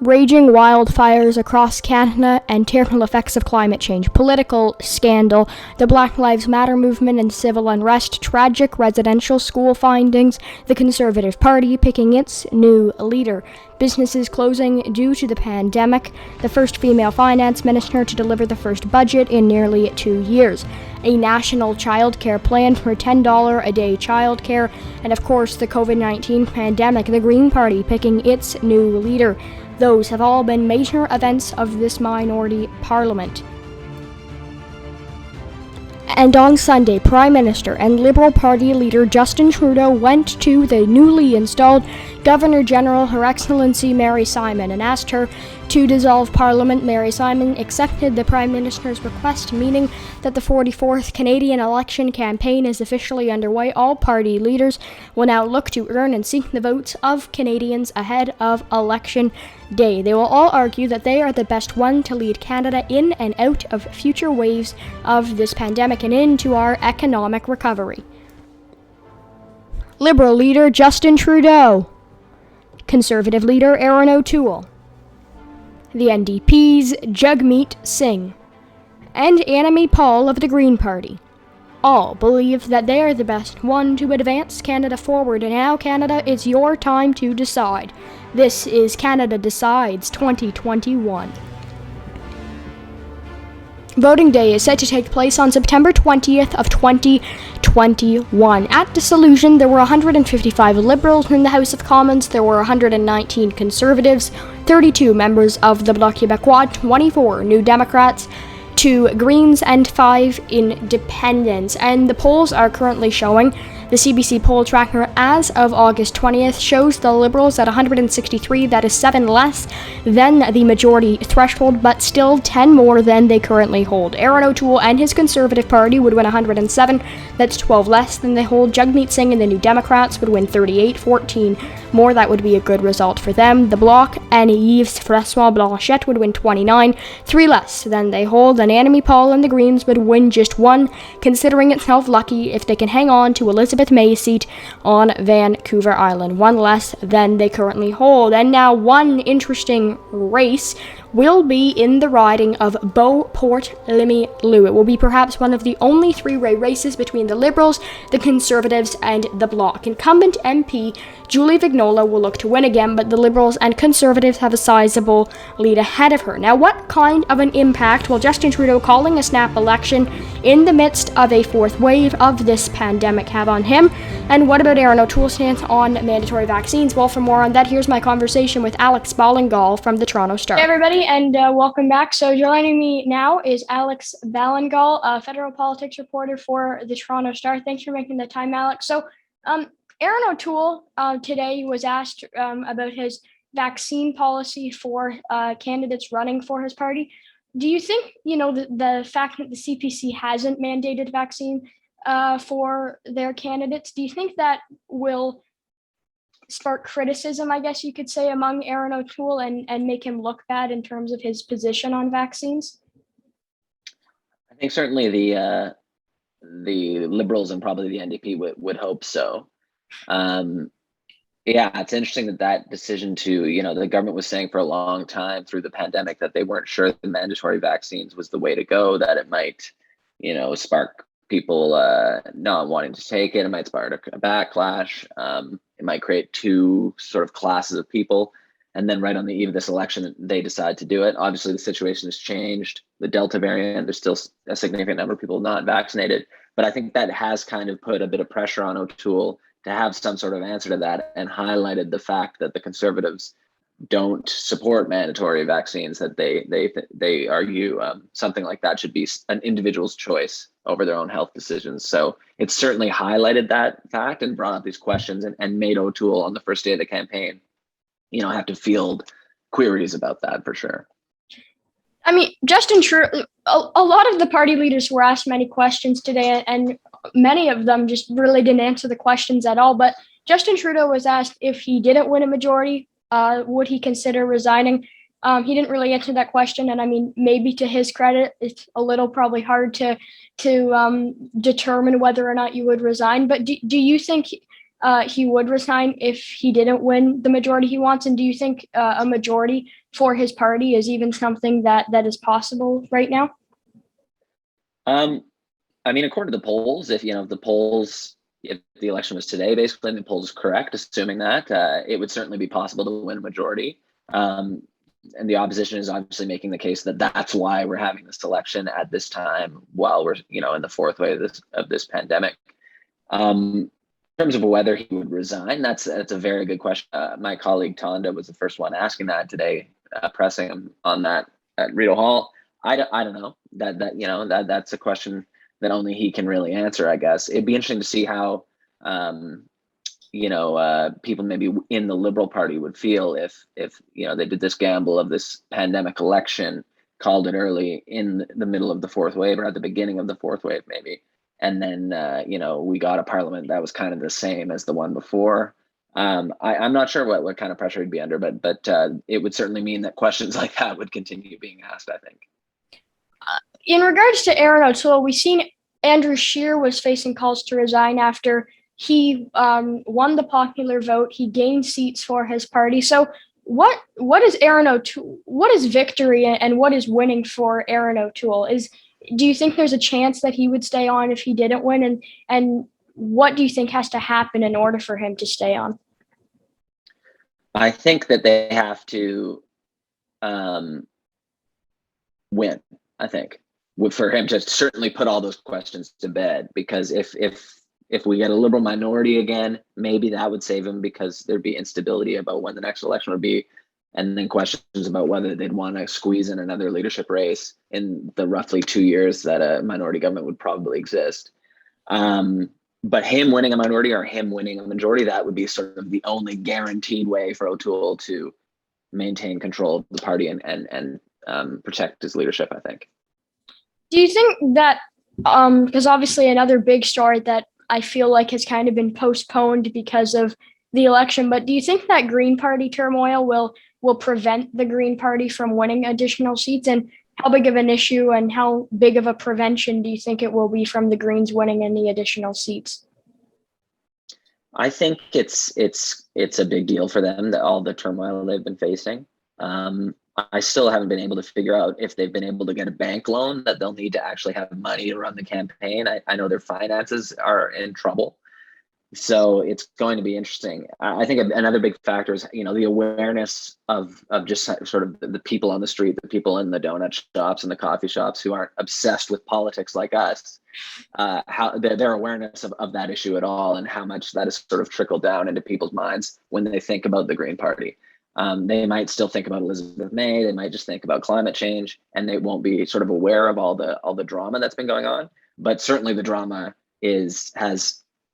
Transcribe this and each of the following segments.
Raging wildfires across Canada and terrible effects of climate change, political scandal, the Black Lives Matter movement and civil unrest, tragic residential school findings, the Conservative Party picking its new leader, businesses closing due to the pandemic, the first female finance minister to deliver the first budget in nearly 2 years, a national childcare plan for $10 a day childcare, and of course the COVID-19 pandemic, the Green Party picking its new leader. Those have all been major events of this minority parliament. And on Sunday, Prime Minister and Liberal Party leader Justin Trudeau went to the newly installed Governor-General, Her Excellency Mary Simon, and asked her to dissolve Parliament. Mary Simon accepted the Prime Minister's request, meaning that the 44th Canadian election campaign is officially underway. All party leaders will now look to earn and seek the votes of Canadians ahead of Election Day. They will all argue that they are the best one to lead Canada in and out of future waves of this pandemic and into our economic recovery. Liberal leader Justin Trudeau. Conservative leader Erin O'Toole. The NDP's Jagmeet Singh. And Annamie Paul of the Green Party. All believe that they are the best one to advance Canada forward, and now Canada, it's your time to decide. This is Canada Decides 2021. Voting Day is set to take place on September 20th of 2021. At dissolution, there were 155 Liberals in the House of Commons, there were 119 Conservatives, 32 members of the Bloc Québécois, 24 New Democrats, 2 Greens, and 5 Independents. And the polls are currently showing. The CBC poll tracker as of August 20th shows the Liberals at 163, that is 7 less than the majority threshold, but still 10 more than they currently hold. Erin O'Toole and his Conservative Party would win 107, that's 12 less than they hold. Jagmeet Singh and the New Democrats would win 38, 14 more, that would be a good result for them. The Bloc and Yves François Blanchet would win 29, 3 less than they hold, and Annamie Paul and the Greens would win just 1, considering itself lucky if they can hang on to Elizabeth May's seat on Vancouver Island, 1 less than they currently hold. And now one interesting race will be in the riding of Beauport-Limoilou. It will be perhaps one of the only three-way races between the Liberals, the Conservatives, and the Bloc. Incumbent MP Julie Vignola will look to win again, but the Liberals and Conservatives have a sizable lead ahead of her. Now, what kind of an impact will Justin Trudeau calling a snap election in the midst of a fourth wave of this pandemic have on him? And what about Erin O'Toole's stance on mandatory vaccines? Well, for more on that, here's my conversation with Alex Ballingal from the Toronto Star. Hey everybody, and welcome back. So joining me now is Alex Ballingal, a federal politics reporter for the Toronto Star. Thanks for making the time, Alex. So Erin O'Toole today was asked about his vaccine policy for candidates running for his party. Do you think, the fact that the CPC hasn't mandated vaccine for their candidates, do you think that will spark criticism, I guess you could say, among Erin O'Toole and make him look bad in terms of his position on vaccines? I think certainly the Liberals and probably the NDP would hope so. Yeah, it's interesting that decision to, the government was saying for a long time through the pandemic that they weren't sure the mandatory vaccines was the way to go, that it might, spark people not wanting to take it. It might spark a backlash. It might create two sort of classes of people. And then right on the eve of this election, they decide to do it. Obviously, the situation has changed. The Delta variant, there's still a significant number of people not vaccinated. But I think that has kind of put a bit of pressure on O'Toole to have some sort of answer to that, and highlighted the fact that the Conservatives don't support mandatory vaccines, that they argue something like that should be an individual's choice over their own health decisions. So it's certainly highlighted that fact and brought up these questions and made O'Toole on the first day of the campaign, have to field queries about that for sure. I mean, Justin Trudeau, a lot of the party leaders were asked many questions today, and many of them just really didn't answer the questions at all. But Justin Trudeau was asked if he didn't win a majority, would he consider resigning? He didn't really answer that question. And I mean, maybe to his credit, it's a little probably hard to determine whether or not you would resign. But do you think he would resign if he didn't win the majority he wants? And do you think a majority for his party is even something that is possible right now? Um, I mean, according to the polls, if the election was today, basically, and the polls correct, assuming that, it would certainly be possible to win a majority. Um, and the opposition is obviously making the case that that's why we're having this election at this time, while we're in the fourth wave of this pandemic. In terms of whether he would resign, that's a very good question. My colleague Tonda was the first one asking that today, pressing him on that at Rideau Hall. I don't know that's a question that only he can really answer. I guess it'd be interesting to see how people maybe in the Liberal Party would feel if they did this gamble of this pandemic election, called it early in the middle of the fourth wave or at the beginning of the fourth wave maybe, and then we got a parliament that was kind of the same as the one before. I'm not sure what kind of pressure he'd be under, but it would certainly mean that questions like that would continue being asked, I think. In regards to Aaron O'Toole, we've seen Andrew Scheer was facing calls to resign after he won the popular vote. He gained seats for his party. So what is Aaron O'Toole? What is victory and what is winning for Aaron O'Toole? Do you think there's a chance that he would stay on if he didn't win? And what do you think has to happen in order for him to stay on? I think that they have to win. I think for him to certainly put all those questions to bed, because if we get a Liberal minority again, maybe that would save him, because there'd be instability about when the next election would be, and then questions about whether they'd want to squeeze in another leadership race in the roughly 2 years that a minority government would probably exist. But him winning a minority or him winning a majority, that would be sort of the only guaranteed way for O'Toole to maintain control of the party and protect his leadership, I think. Do you think that, because obviously another big story that I feel like has kind of been postponed because of the election, but do you think that Green Party turmoil will prevent the Green Party from winning additional seats? And how big of an issue and how big of a prevention do you think it will be from the Greens winning any additional seats? I think it's a big deal for them, that all the turmoil they've been facing. I still haven't been able to figure out if they've been able to get a bank loan that they'll need to actually have money to run the campaign. I know their finances are in trouble. So it's going to be interesting. I think another big factor is, the awareness of just sort of the people on the street, the people in the donut shops and the coffee shops who aren't obsessed with politics like us, how their awareness of that issue at all, and how much that has sort of trickled down into people's minds when they think about the Green Party. They might still think about Elizabeth May. They might just think about climate change, and they won't be sort of aware of all the drama that's been going on. But certainly the drama has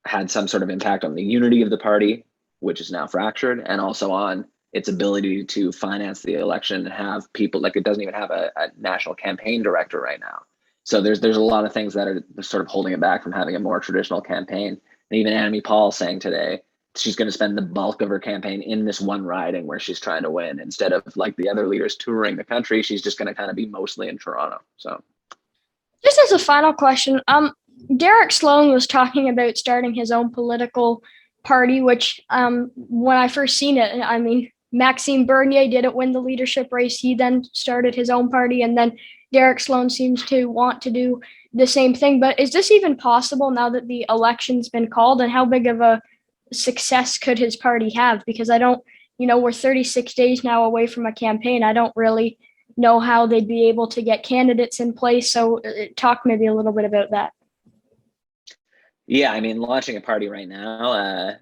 had some sort of impact on the unity of the party, which is now fractured, and also on its ability to finance the election and have people, like, it doesn't even have a national campaign director right now. So there's a lot of things that are sort of holding it back from having a more traditional campaign. And even Annemie Paul saying today she's going to spend the bulk of her campaign in this one riding where she's trying to win, instead of like the other leaders touring the country. She's just going to kind of be mostly in Toronto. So just as a final question, Derek Sloan was talking about starting his own political party, which when I first seen it, I mean, Maxime Bernier didn't win the leadership race. He then started his own party, and then Derek Sloan seems to want to do the same thing. But is this even possible now that the election's been called, and how big of a success could his party have? Because I don't, we're 36 days now away from a campaign. I don't really know how they'd be able to get candidates in place. So talk maybe a little bit about that. Yeah, I mean, launching a party right now,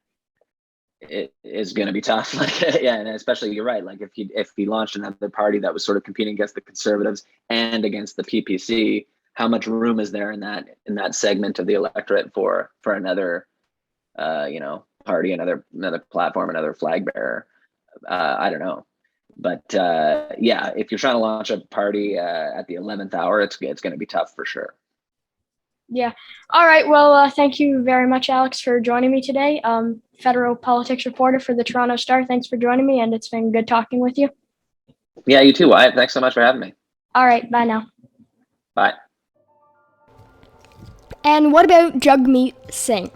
it is going to be tough. Like, yeah, and especially, you're right. Like, if he launched another party that was sort of competing against the Conservatives and against the PPC, how much room is there in that segment of the electorate for another, party, another platform, another flag bearer? I don't know, but yeah, if you're trying to launch a party at the 11th hour, it's going to be tough for sure. Yeah. All right. Well, thank you very much, Alex, for joining me today. Federal politics reporter for the Toronto Star. Thanks for joining me, and it's been good talking with you. Yeah, you too, Wyatt. Thanks so much for having me. All right. Bye now. Bye. And what about Jagmeet Singh?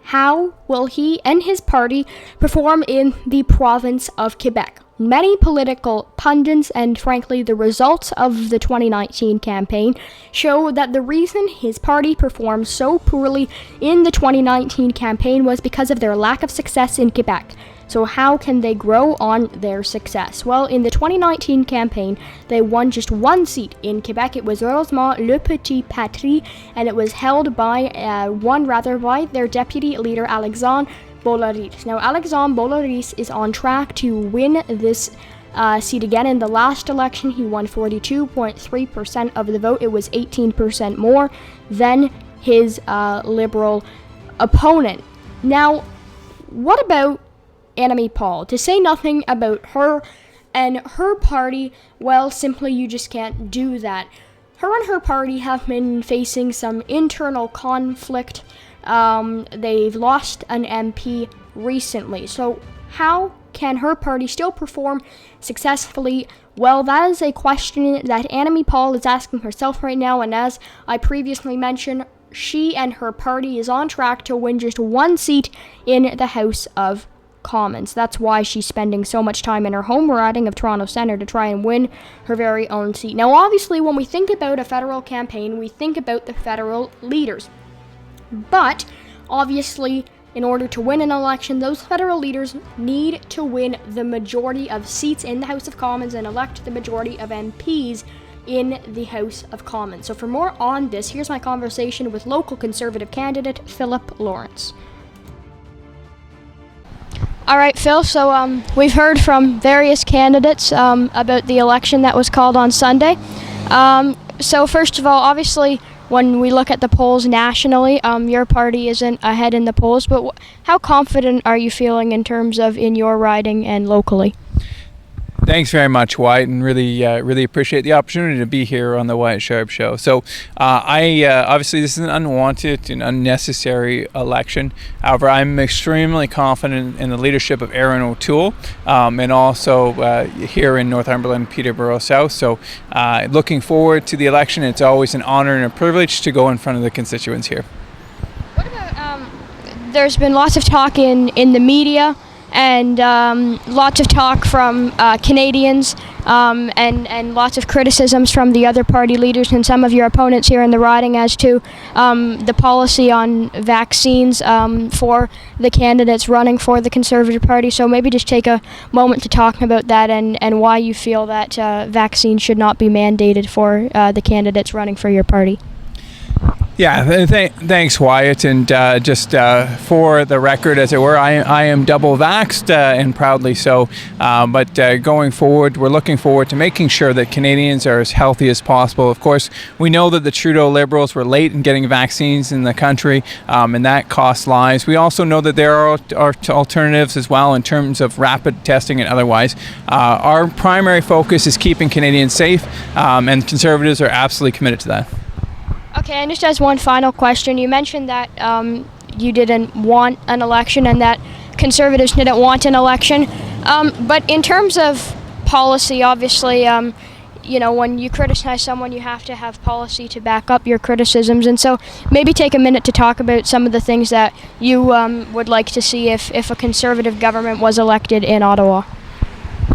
how will he and his party perform in the province of Quebec? Many political pundits and, frankly, the results of the 2019 campaign show that the reason his party performed so poorly in the 2019 campaign was because of their lack of success in Quebec. So how can they grow on their success? Well, in the 2019 campaign, they won just one seat in Quebec. It was Rosemont Le Petit Patrie, and it was held by by their deputy leader, Alexandre Ballingal. Now, Alexandre Ballingal is on track to win this seat again. In the last election, he won 42.3% of the vote. It was 18% more than his Liberal opponent. Now, what about Annamie Paul? To say nothing about her and her party, well, simply you just can't do that. Her and her party have been facing some internal conflict. They've lost an MP recently. So how can her party still perform successfully? Well, that is a question that Annamie Paul is asking herself right now, and as I previously mentioned, she and her party is on track to win just one seat in the House of Commons. That's why she's spending so much time in her home riding of Toronto Centre to try and win her very own seat. Now, obviously, when we think about a federal campaign, we think about the federal leaders. But, obviously, in order to win an election, those federal leaders need to win the majority of seats in the House of Commons and elect the majority of MPs in the House of Commons. So for more on this, here's my conversation with local Conservative candidate Philip Lawrence. All right, Phil, so we've heard from various candidates about the election that was called on Sunday. So first of all, obviously, when we look at the polls nationally, your party isn't ahead in the polls, but how confident are you feeling in terms of in your riding and locally? Thanks very much, Wyatt, and really appreciate the opportunity to be here on the Wyatt Sharp Show. So, obviously this is an unwanted and unnecessary election. However, I'm extremely confident in the leadership of Erin O'Toole, and also here in Northumberland, Peterborough South. So, looking forward to the election. It's always an honor and a privilege to go in front of the constituents here. What about? There's been lots of talk in the media. And lots of talk from Canadians and lots of criticisms from the other party leaders and some of your opponents here in the riding as to the policy on vaccines for the candidates running for the Conservative Party. So maybe just take a moment to talk about that and why you feel that vaccines should not be mandated for the candidates running for your party. Yeah, thanks, Wyatt. And just for the record, as it were, I am double vaxxed and proudly so. But going forward, we're looking forward to making sure that Canadians are as healthy as possible. Of course, we know that the Trudeau Liberals were late in getting vaccines in the country, and that costs lives. We also know that there are alternatives as well in terms of rapid testing and otherwise. Our primary focus is keeping Canadians safe, and Conservatives are absolutely committed to that. Okay, and just as one final question, you mentioned that you didn't want an election and that Conservatives didn't want an election. But in terms of policy, obviously, when you criticize someone, you have to have policy to back up your criticisms. And so maybe take a minute to talk about some of the things that you would like to see if a Conservative government was elected in Ottawa.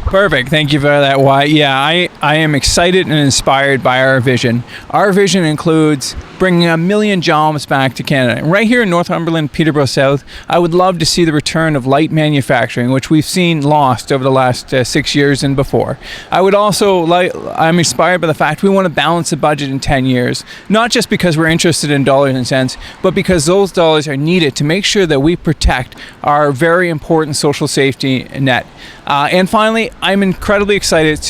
Perfect. Thank you for that, Wyatt. Yeah, I am excited and inspired by our vision. Our vision includes bringing 1 million jobs back to Canada. Right here in Northumberland, Peterborough South, I would love to see the return of light manufacturing, which we've seen lost over the last 6 years and before. I'm inspired by the fact we want to balance the budget in 10 years, not just because we're interested in dollars and cents, but because those dollars are needed to make sure that we protect our very important social safety net. And finally, I'm incredibly excited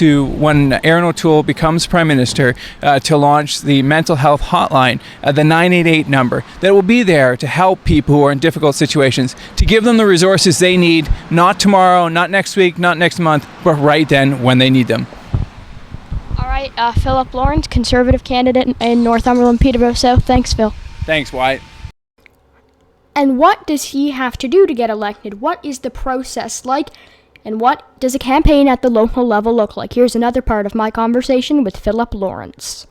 when Erin O'Toole becomes Prime Minister, to launch the mental health hotline, the 988 number, that will be there to help people who are in difficult situations, to give them the resources they need, not tomorrow, not next week, not next month, but right then when they need them. All right, Philip Lawrence, Conservative candidate in Northumberland, Peterborough South. Thanks, Phil. Thanks, Wyatt. And what does he have to do to get elected? What is the process like? And what does a campaign at the local level look like? Here's another part of my conversation with Philip Lawrence.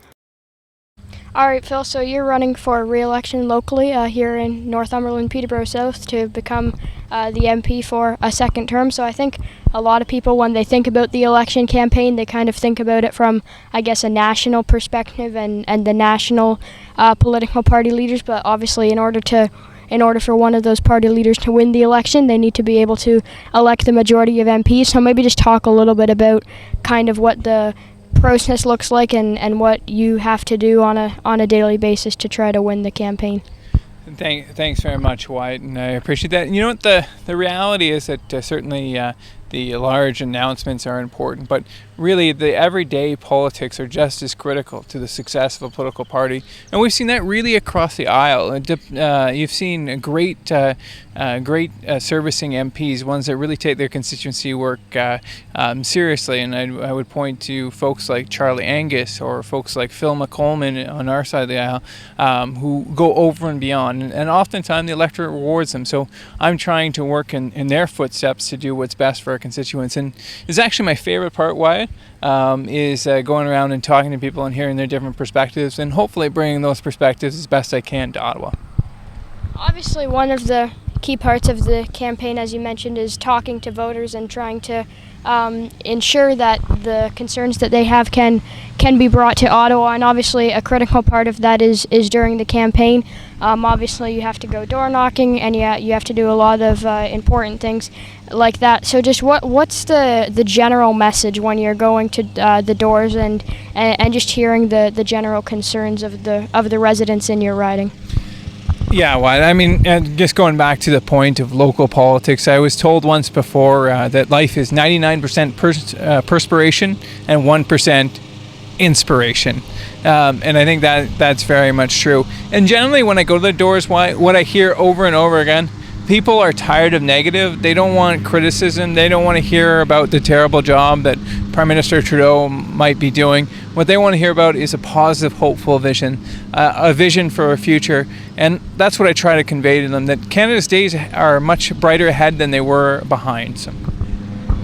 All right, Phil, so you're running for re-election locally here in Northumberland, Peterborough South to become the MP for a second term. So I think a lot of people, when they think about the election campaign, they kind of think about it from, I guess, a national perspective and the national political party leaders. But obviously, in order for one of those party leaders to win the election, they need to be able to elect the majority of MPs. So maybe just talk a little bit about kind of what the process looks like and what you have to do on a daily basis to try to win the campaign. Thanks very much, Wyatt, and I appreciate that. You know what, the reality is that certainly the large announcements are important, but really the everyday politics are just as critical to the success of a political party, and we've seen that really across the aisle. You've seen great servicing MPs, ones that really take their constituency work seriously, and I would point to folks like Charlie Angus or folks like Phil McColman on our side of the aisle, who go over and beyond, and oftentimes the electorate rewards them. So I'm trying to work in their footsteps to do what's best for our constituents, and it's actually my favorite part, Wyatt, is going around and talking to people and hearing their different perspectives, and hopefully bringing those perspectives as best I can to Ottawa. Obviously, one of the key parts of the campaign, as you mentioned, is talking to voters and trying to ensure that the concerns that they have can be brought to Ottawa. And obviously, a critical part of that is during the campaign. Obviously, you have to go door knocking, and you have to do a lot of important things like that. So, just what's the general message when you're going to the doors and just hearing the general concerns of the residents in your riding? Yeah, well, I mean, and just going back to the point of local politics, I was told once before that life is 99% perspiration and 1% inspiration. And I think that's very much true. And generally, when I go to the doors, what I hear over and over again, people are tired of negative. They don't want criticism. They don't want to hear about the terrible job that Prime Minister Trudeau might be doing. What they want to hear about is a positive, hopeful vision, a vision for a future. And that's what I try to convey to them, that Canada's days are much brighter ahead than they were behind. So.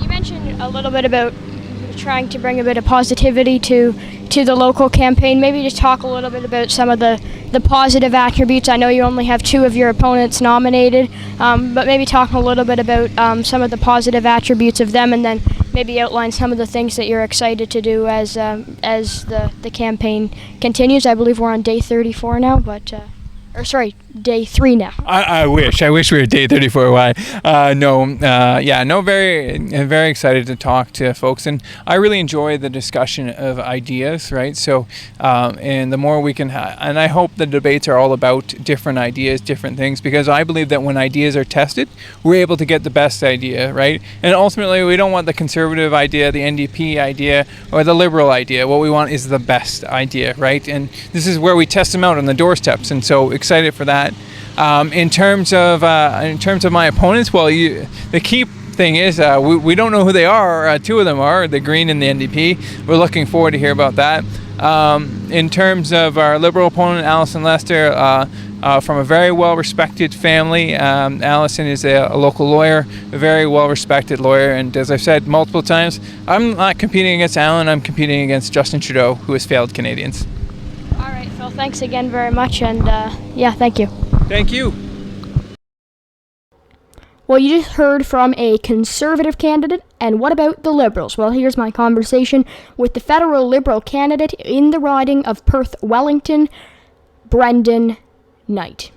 You mentioned a little bit about trying to bring a bit of positivity to the local campaign. Maybe just talk a little bit about some of the positive attributes. I know you only have 2 of your opponents nominated, but maybe talk a little bit about some of the positive attributes of them, and then maybe outline some of the things that you're excited to do as the campaign continues. I believe we're on day 34 now, but day 3 now. I wish we were day 34. Why? Very excited to talk to folks, and I really enjoy the discussion of ideas, right? So, and the more we can, and I hope the debates are all about different ideas, different things, because I believe that when ideas are tested, we're able to get the best idea, right? And ultimately, we don't want the conservative idea, the NDP idea, or the liberal idea. What we want is the best idea, right? And this is where we test them out on the doorsteps, and so excited for that. In terms of my opponents, well, the key thing is we don't know who they are. 2 of them are the Green and the NDP. We're looking forward to hear about that. In terms of our Liberal opponent, Alison Lester, from a very well-respected family. Alison is a local lawyer, a very well-respected lawyer, and as I've said multiple times, I'm not competing against Alan. I'm competing against Justin Trudeau, who has failed Canadians. All right, Phil, thanks again very much, and thank you. Thank you. Well, you just heard from a Conservative candidate, and what about the Liberals? Well, here's my conversation with the federal Liberal candidate in the riding of Perth-Wellington, Brendan Knight.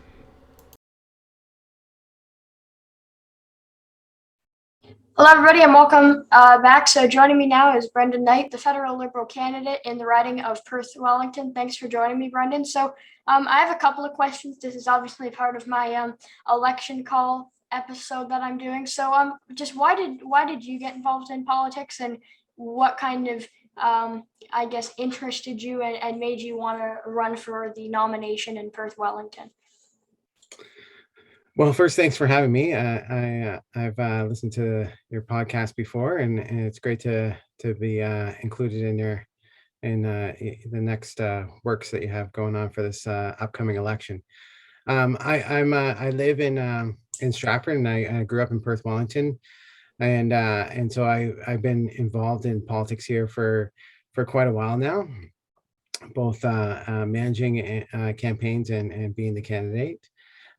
Hello, everybody, and welcome back. So joining me now is Brendan Knight, the federal Liberal candidate in the riding of Perth-Wellington. Thanks for joining me, Brendan. So I have a couple of questions. This is obviously part of my election call episode that I'm doing. So just why did you get involved in politics, and what kind of interested you and made you want to run for the nomination in Perth-Wellington? Well, first, thanks for having me. I've listened to your podcast before, and it's great to be included in the next works that you have going on for this upcoming election. I live in Stratford, and I grew up in Perth-Wellington, and so I've been involved in politics here for quite a while now. both managing campaigns and being the candidate.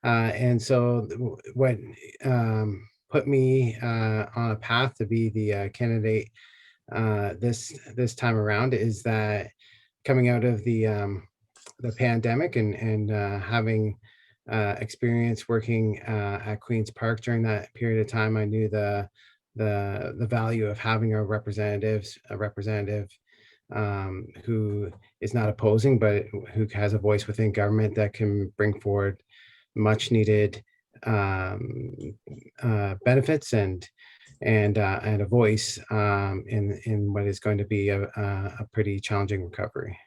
And so what put me on a path to be the candidate this time around is that coming out of the pandemic and having experience working at Queen's Park during that period of time, I knew the value of having a representative who is not opposing, but who has a voice within government that can bring forward much needed benefits and a voice in what is going to be a pretty challenging recovery.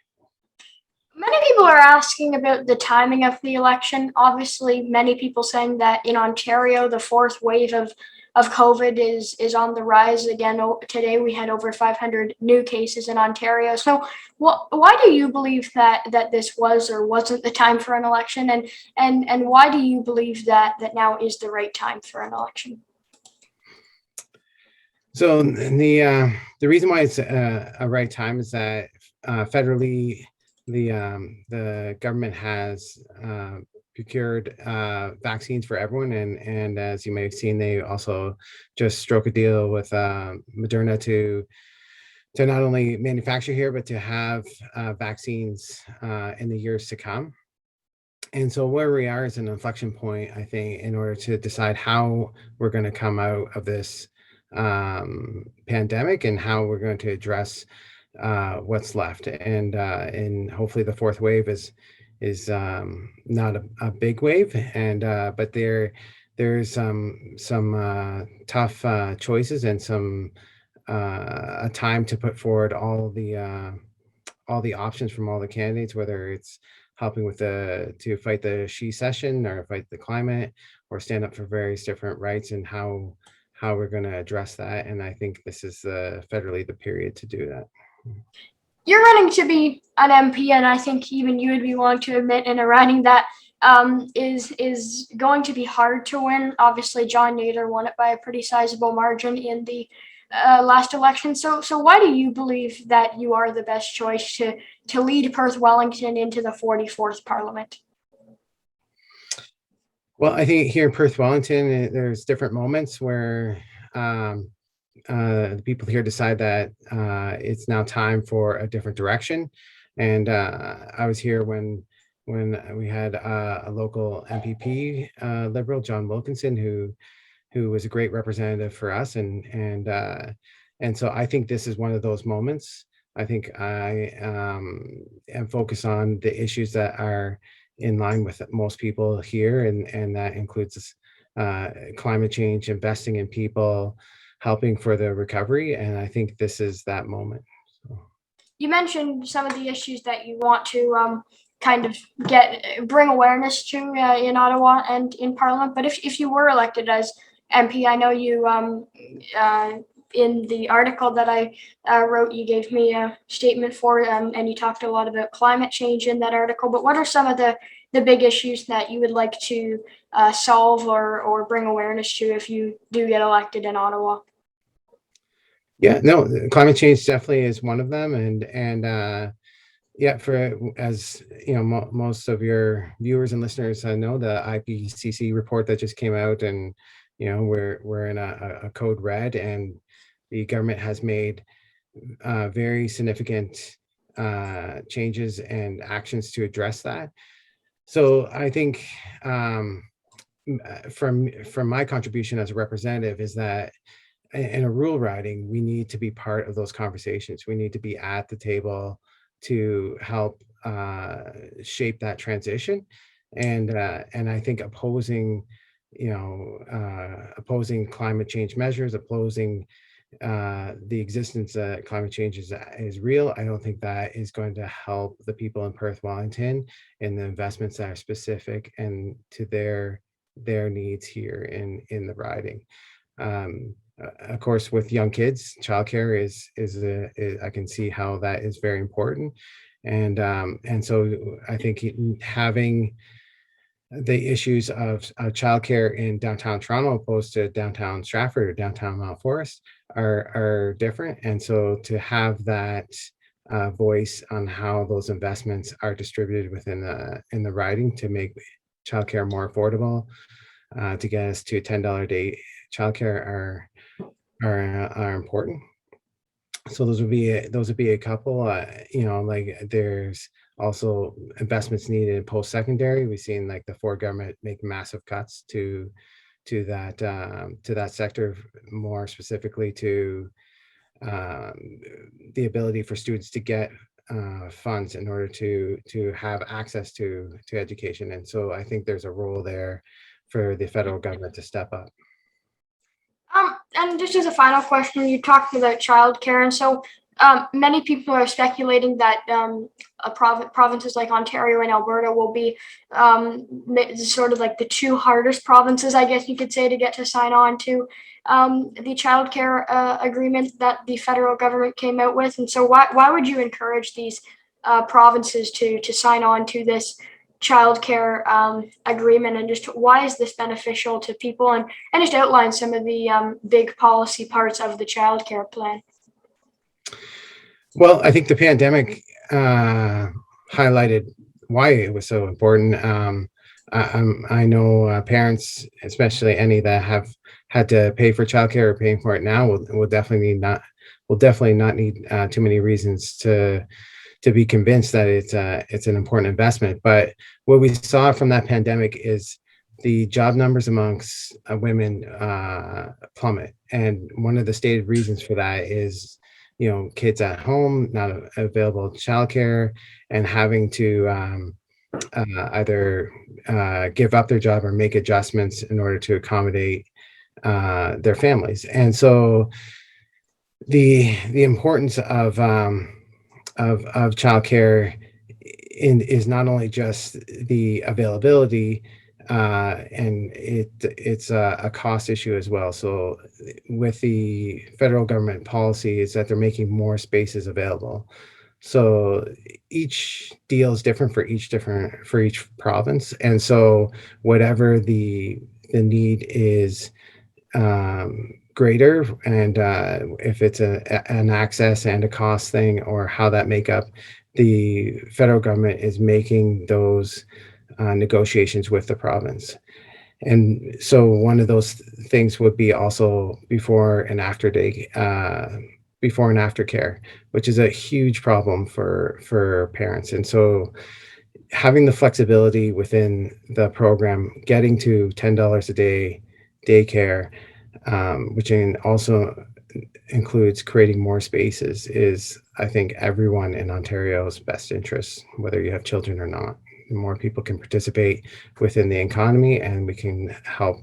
Many people are asking about the timing of the election. Obviously, many people saying that in Ontario, the fourth wave of COVID is on the rise again. Today, we had over 500 new cases in Ontario. So, why do you believe that this was or wasn't the time for an election, and why do you believe that now is the right time for an election? So the reason why it's a right time is that federally the government has procured vaccines for everyone, and as you may have seen, they also just struck a deal with Moderna to not only manufacture here but to have vaccines in the years to come. And so where we are is an inflection point, I think, in order to decide how we're going to come out of this pandemic and how we're going to address what's left. And hopefully the fourth wave is not a big wave, and but there's some tough choices and some a time to put forward all the options from all the candidates, whether it's helping with to fight the she session or fight the climate or stand up for various different rights, and how we're going to address that. And I think this is federally the period to do that. You're running to be an MP, and I think even you would be willing to admit in a riding that is going to be hard to win. Obviously, John Nader won it by a pretty sizable margin in the last election. So why do you believe that you are the best choice to lead Perth Wellington into the 44th Parliament? Well, I think here in Perth Wellington, there's different moments where the people here decide that it's now time for a different direction. And I was here when we had a local MPP, Liberal, John Wilkinson, who was a great representative for us. And so I think this is one of those moments. I think I am focused on the issues that are in line with most people here, and that includes climate change, investing in people, helping for the recovery, and I think this is that moment. So. You mentioned some of the issues that you want to kind of bring awareness to in Ottawa and in Parliament, but if you were elected as MP, I know you in the article that I wrote, you gave me a statement for, and you talked a lot about climate change in that article. But what are some of the big issues that you would like to solve or bring awareness to if you do get elected in Ottawa? Yeah, no, climate change definitely is one of them, and yeah, for as you know, most of your viewers and listeners know the IPCC report that just came out, and you know we're in a code red, and the government has made very significant changes and actions to address that. So I think from my contribution as a representative is that in a rural riding, we need to be part of those conversations. We need to be at the table to help shape that transition. And I think opposing climate change measures, opposing the existence that climate change is real, I don't think that is going to help the people in Perth Wellington in the investments that are specific and to their needs here in the riding. Of course, with young kids, childcare is I can see how that is very important, and so I think having the issues of childcare in downtown Toronto opposed to downtown Stratford or downtown Mount Forest are different, and so to have that voice on how those investments are distributed within the riding to make childcare more affordable, to get us to $10 a day childcare are important. So those would be a couple. Like there's also investments needed in post-secondary. We've seen like the Ford government make massive cuts to that sector, more specifically to the ability for students to get funds in order to have access to education. And so I think there's a role there for the federal government to step up. And just as a final question, you talked about childcare, and so many people are speculating that provinces like Ontario and Alberta will be sort of like the two hardest provinces, I guess you could say, to get to sign on to the childcare agreement that the federal government came out with. And so, why would you encourage these provinces to sign on to this childcare agreement, and just why is this beneficial to people, and just outline some of the big policy parts of the childcare plan? Well, I think the pandemic highlighted why it was so important. I know parents, especially any that have had to pay for childcare or paying for it now, will definitely not need too many reasons to be convinced that it's an important investment. But what we saw from that pandemic is the job numbers amongst women plummet, and one of the stated reasons for that is kids at home, not available childcare, and having to either give up their job or make adjustments in order to accommodate their families. And so the importance of childcare is not only just the availability, and it's a cost issue as well. So with the federal government policy is that they're making more spaces available. So each deal is different for each province, and so whatever the need is greater, and if it's an access and a cost thing, or how that make up, the federal government is making those negotiations with the province. And so one of those things would be also before and after care, which is a huge problem for parents. And so having the flexibility within the program, getting to $10 a day daycare, which also includes creating more spaces, is, I think, everyone in Ontario's best interest, whether you have children or not. The more people can participate within the economy, and we can help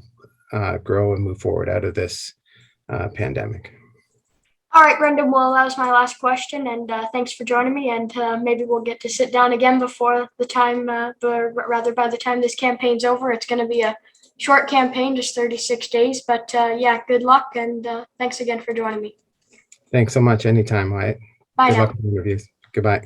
grow and move forward out of this pandemic. All right, Brendan. Well, that was my last question, and thanks for joining me. And maybe we'll get to sit down again before the time, rather by the time this campaign's over. It's going to be a short campaign, just 36 days. But yeah, good luck, and thanks again for joining me. Thanks so much. Anytime, Wyatt. Bye Good now. luck with the interviews. Goodbye.